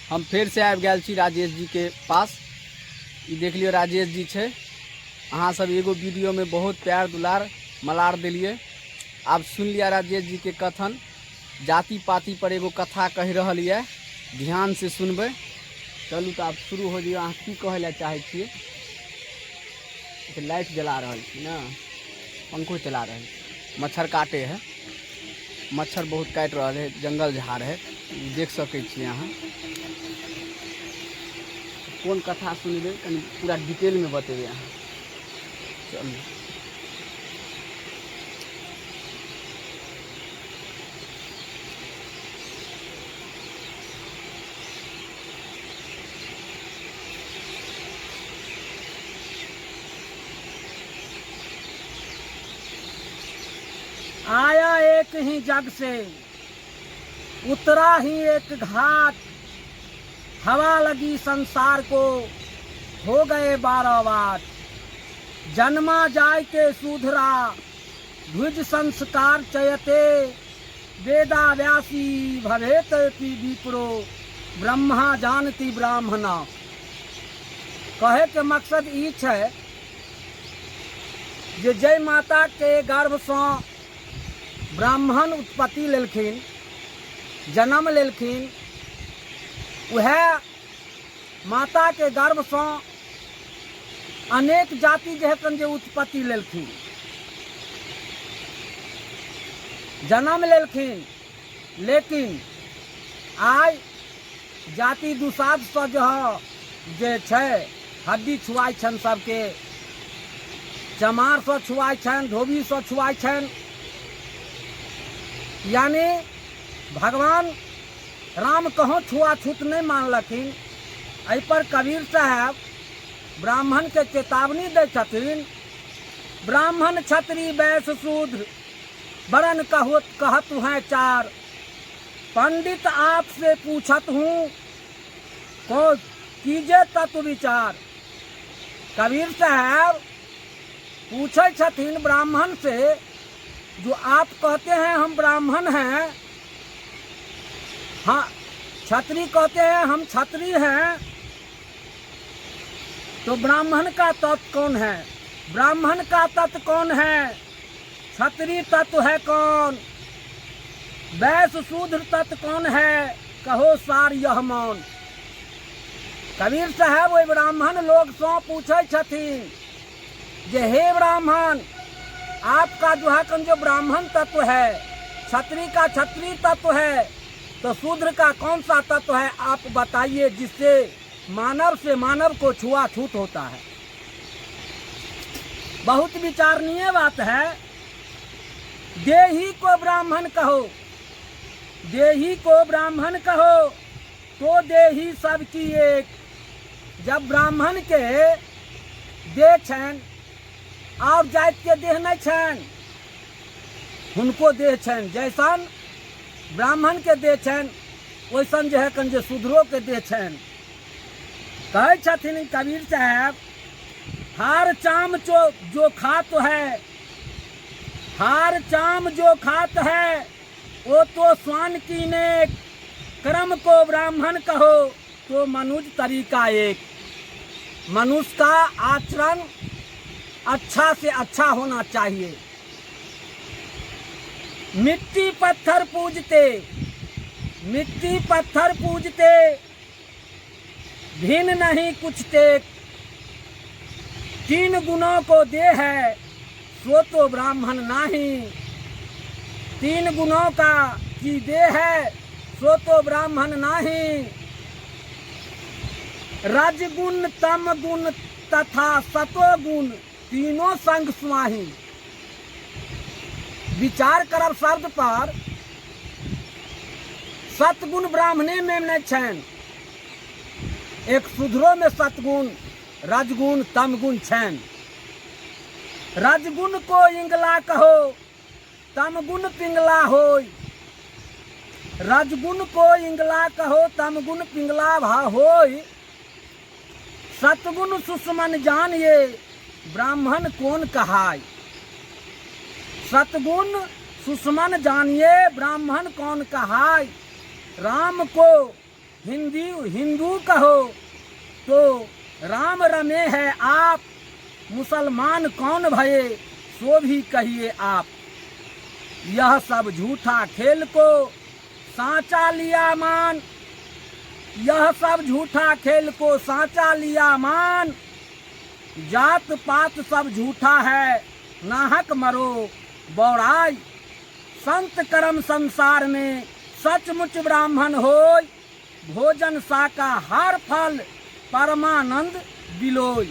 हम फिर से आबि गेल छी राजेश जी के पास। ये देख लियो राजेश जी छे। अहाँ सब एगो वीडियो में बहुत प्यार दुलार मलार दिलिए। आप सुन लिया राजेश जी के कथन। जाति पाति पर एगो कथा कह रहल है, ध्यान से सुनबे। चलू तो आप शुरू हो जाइए। अहाँ की कहे ला चाहे छिए? लाइट जला रहल छी ना, पंखो चला रहे हैं। मच्छर काटे है, मच्छर बहुत काट रहा है, जंगल झाड़ है, देख सके छी अहाँ। कौन कथा सुनबे कनी पूरा डिटेल में बतेबे अहाँ। चलू आया एक ही जग से, उतरा ही एक घाट। हवा लगी संसार को, हो गए 12 वाट। जन्मा जाय के सुधरा, द्विज संस्कार चयते। वेदा व्यासी भवेत की विप्रो, ब्रह्मा जानती ब्राह्मणा। कहे के मकसद ई है जे जय माता के गर्भ से ब्राह्मण उत्पत्ति लेलखिन, जन्म लेलखिन। वह माता के गर्भ से अनेक जाति जे उत्पत्ति लेलखिन, जन्म लेलखिन। लेकिन आइ जाति दुसाध से जे छै हड्डी छुआई छन, सबके चमार से छुआई छन, धोबी से छुआई छन। यानी भगवान राम कहों छुआछूत नहीं मानलखिन। एहि पर कबीर साहब ब्राह्मण के चेतावनी दै छथिन। ब्राह्मण क्षत्रिय वैश्य शूद्र वरण कहत हैं चार। पंडित आपसे पूछत हूँ, को कीजे तत्व विचार। कबीर साहब पूछे छथिन ब्राह्मण से, जो आप कहते हैं हम ब्राह्मण हैं, हाँ क्षत्रिय कहते हैं हम क्षत्रिय हैं, तो ब्राह्मण का तत्व कौन है? ब्राह्मण का तत्व कौन है? क्षत्रिय तत्व है कौन? वैश्य शूद्र तत्व कौन है? कहो सार यह मौन। कबीर साहब वही ब्राह्मण लोग से पूछे छथिन जे हे ब्राह्मण, आपका जो है जो ब्राह्मण तत्व है, क्षत्रिय का क्षत्रिय तत्व है, तो शूद्र का कौन सा तत्व है? आप बताइए, जिससे मानव से मानव को छुआछूत होता है। बहुत विचारणीय बात है। देही को ब्राह्मण कहो, देही को ब्राह्मण कहो, तो देही सबकी एक। जब ब्राह्मण के देह छन और जाति के देह नहीं छन, उनको देह छन। जैसन ब्राह्मण के देह छन, वैसन जो है कंजे शूद्रों के देह छन। कहे छथिन कबीर साहब, हार चाम जो खात है, हार चाम जो खात है, वो तो स्वान की नेक। कर्म को ब्राह्मण कहो, तो मनुष्य तरीका एक। मनुष्य का आचरण अच्छा से अच्छा होना चाहिए। मिट्टी पत्थर पूजते, मिट्टी पत्थर पूजते, भिन्न नहीं कुछ टेक। 3 गुणों को दे है, सो तो ब्राह्मण नहीं। 3 गुणों का की दे है, सो तो ब्राह्मण नहीं। रजगुण तम गुण तथा सतो गुण, तीनों संग स्वाही। विचार करब शब्द पर, सतगुण ब्राह्मणे में नहीं छन। एक शूद्रो में सतगुण, रजगुण तमगुण छन। रजगुण को इंगला कहो, तमगुण पिंगला होय। रजगुण को इंगला कहो, तमगुण पिंगला भा होय। सतगुण सुषमन जानिए, ब्राह्मण कौन कहाय। सतगुण सुषमन जानिए, ब्राह्मण कौन कहाय। राम को हिंदू कहो तो राम रमे है आप, मुसलमान कौन भये सो भी कहिए आप। यह सब झूठा खेल को सांचा लिया मान, यह सब झूठा खेल को सांचा लिया मान। जात पात सब झूठा है नाहक मरो बौराई, संत कर्म संसार में सचमुच ब्राह्मण होय, भोजन शाकाहार फल परमानंद बिलोय।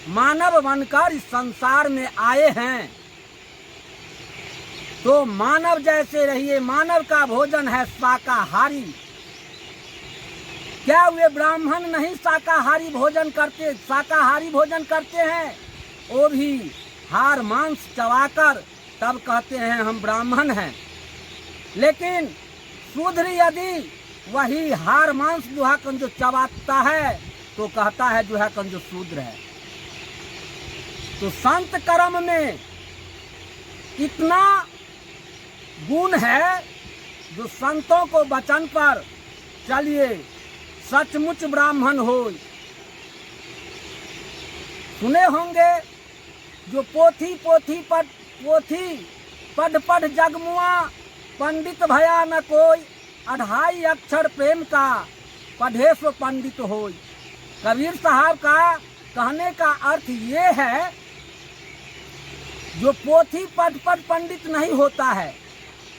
मानव बनकर इस संसार में आए हैं तो मानव जैसे रहिए। मानव का भोजन है शाकाहारी। क्या वे ब्राह्मण नहीं शाकाहारी भोजन करते? शाकाहारी भोजन करते हैं, वो भी हार मांस चबाकर तब कहते हैं हम ब्राह्मण हैं। लेकिन शूद्र यदि वही हार मांस जो है जो चबाता है तो कहता है जो है जो शूद्र है। तो संत कर्म में इतना गुण है जो संतों को वचन पर चलिए सचमुच ब्राह्मण हो। सुने होंगे जो पोथी पढ़ जगमुआ, पंडित भया न कोई, 2.5 अक्षर प्रेम का पढ़े सो पंडित होय। कबीर साहब का कहने का अर्थ ये है जो पोथी पढ़ पंडित नहीं होता है,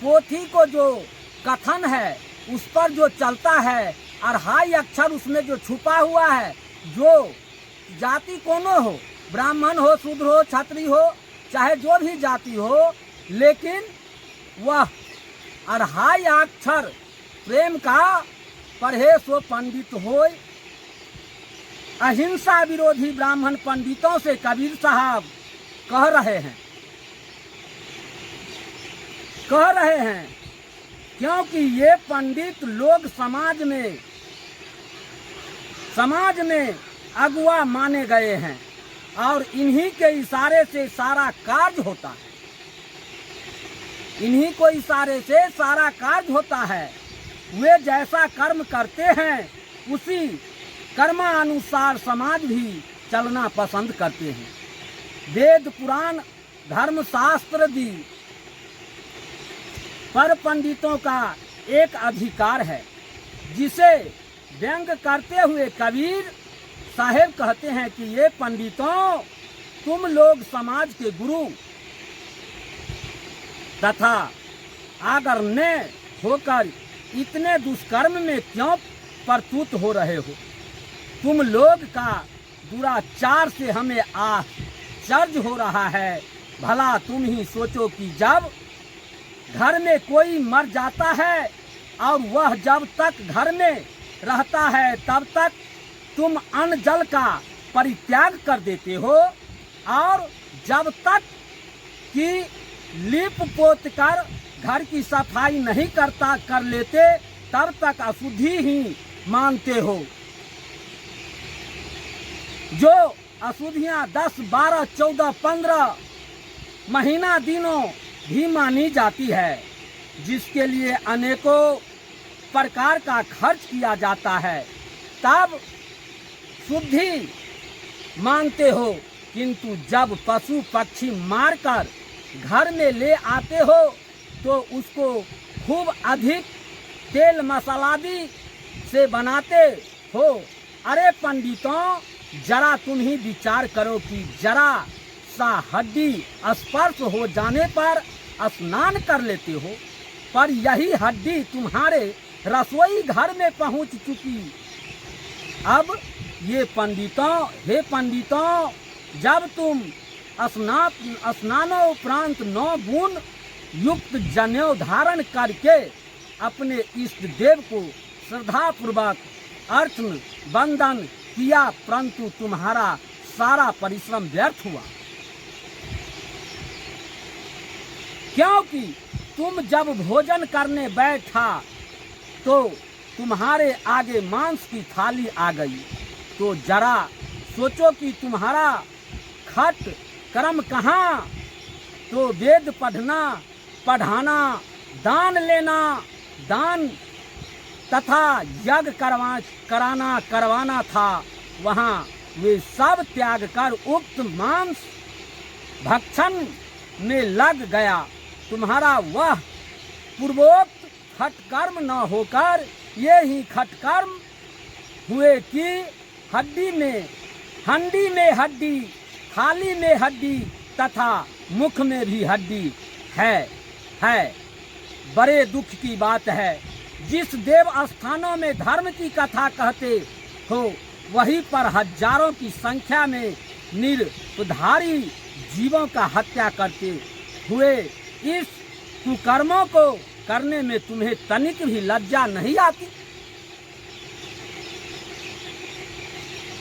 पोथी को जो कथन है उस पर जो चलता है, 2.5 अक्षर उसमें जो छुपा हुआ है, जो जाति कोनो हो, ब्राह्मण हो, शूद्र हो, क्षत्रिय हो, चाहे जो भी जाति हो, लेकिन वह 2.5 अक्षर प्रेम का पढ़े सो पंडित होय। अहिंसा विरोधी ब्राह्मण पंडितों से कबीर साहब कह रहे हैं क्योंकि ये पंडित लोग समाज में अगुआ माने गए हैं और इन्हीं के इशारे से सारा कार्य होता है, इन्हीं को इशारे से सारा कार्य होता है। वे जैसा कर्म करते हैं उसी कर्मानुसार समाज भी चलना पसंद करते हैं। वेद पुराण धर्म शास्त्र दी पर पंडितों का एक अधिकार है, जिसे व्यंग करते हुए कबीर साहेब कहते हैं कि ये पंडितों, तुम लोग समाज के गुरु तथा आदरणीय होकर इतने दुष्कर्म में क्यों प्रस्तुत हो रहे हो? तुम लोग का दुराचार से हमें आश्चर्य हो रहा है। भला तुम ही सोचो कि जब घर में कोई मर जाता है और वह जब तक घर में रहता है तब तक तुम अन्न जल का परित्याग कर देते हो, और जब तक कि लीप पोत कर घर की सफाई नहीं कर लेते तब तक अशुद्धि ही मानते हो। जो अशुद्धियां 10, 12, 14, 15 महीना दिनों भी मानी जाती है, जिसके लिए अनेकों प्रकार का खर्च किया जाता है, तब शुद्धि मानते हो। किंतु जब पशु पक्षी मारकर घर में ले आते हो तो उसको खूब अधिक तेल मसालादी से बनाते हो। अरे पंडितों, जरा तुम ही विचार करो कि जरा सा हड्डी स्पर्श हो जाने पर स्नान कर लेते हो, पर यही हड्डी तुम्हारे रसोई घर में पहुंच चुकी। अब ये पंडितों, हे पंडितों, जब तुम स्नानोपरांत 9 गुण युक्त जनेऊ धारण करके अपने इष्ट देव को श्रद्धापूर्वक अर्चन वंदन किया, परंतु तुम्हारा सारा परिश्रम व्यर्थ हुआ, क्योंकि तुम जब भोजन करने बैठा तो तुम्हारे आगे मांस की थाली आ गई। तो जरा सोचो कि तुम्हारा खट कर्म कहाँ? तो वेद पढ़ना, पढ़ाना, दान लेना, दान तथा यज्ञ करवाना था, वहाँ वे सब त्याग कर उक्त मांस भक्षण में लग गया। तुम्हारा वह पूर्वोक्त खटकर्म न होकर ये ही खटकर्म हुए कि हंडी में हड्डी, थाली में हड्डी तथा मुख में भी हड्डी है। बड़े दुख की बात है। जिस देव स्थानों में धर्म की कथा कहते हो, वहीं पर हजारों की संख्या में निरपराधी जीवों का हत्या करते हुए इस कुकर्मों को करने में तुम्हें तनिक भी लज्जा नहीं आती?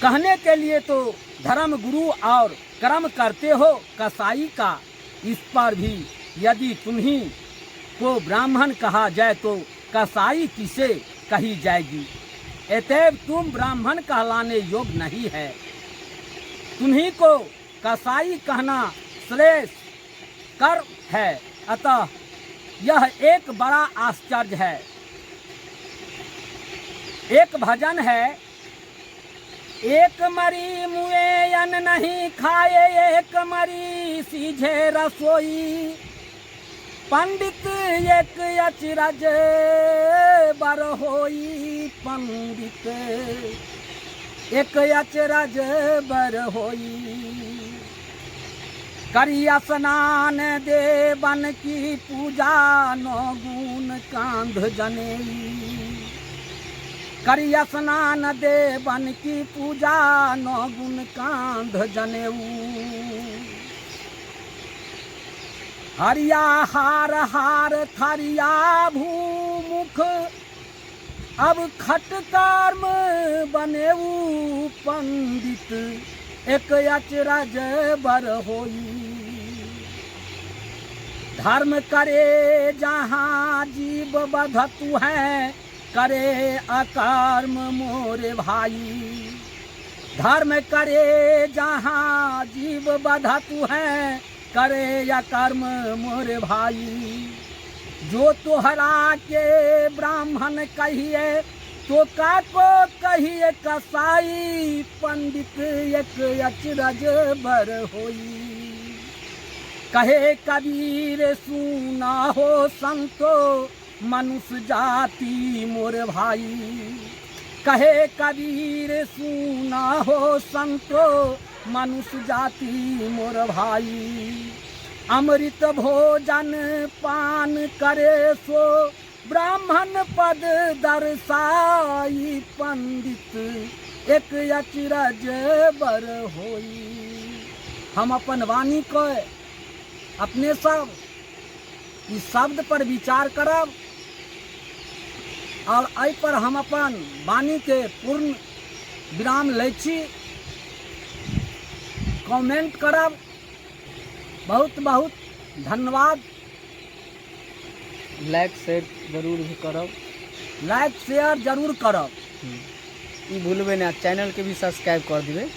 कहने के लिए तो धर्म गुरु और कर्म करते हो कसाई का, इस पर भी यदि तुम्ही को ब्राह्मण कहा जाए तो कसाई किसे कही जाएगी? अतएव तुम ब्राह्मण कहलाने योग्य नहीं है। तुम्ही को कसाई कहना श्रेष्ठ कर है। अतः यह एक बड़ा आश्चर्य है। एक भजन है, एक मरी मुए अन्न नहीं खाए, एक मरी सीझे रसोई, पंडित एक अचरज बर होई, पंडित एक अचरज बर होई। करिया स्नान देवन की पूजा, नो गुण कांध जनेई। करिया स्नान देवन की पूजा, नो गुण कांध जनेऊ। हरिया हार हार थरिया भूमुख, अब खट कर्म बनेऊ, पंडित एक अचरज बर होई। धर्म करे जहाँ जीव बधतु है, करे अकर्म मोरे भाई। धर्म करे जहाँ जीव बधतु है, करे या कर्म मोरे भाई। जो तोहरा के ब्राह्मण कहिए, तो का को कहिए कसाई, पंडित एक अचरज बर होई। कहे कबीर सुना हो संतो, मनुष्य जाति मोर भाई। कहे कबीर सुना हो संतो, मनुष्य जाति मोर भाई। अमृत भोजन पान करे सो, ब्राह्मण पद दर्शाई, पंडित एक अचरज बर होई। हम अपन वाणी को अपने सब इस शब्द पर विचार करब और एहि पर हम अपन वाणी के पूर्ण विराम लै छी। कमेंट करब। बहुत बहुत धन्यवाद। लाइक शेयर जरूर भी करब। लाइक शेयर जरूर करब। ई भूलबे ना, चैनल के भी सब्सक्राइब कर दिबे।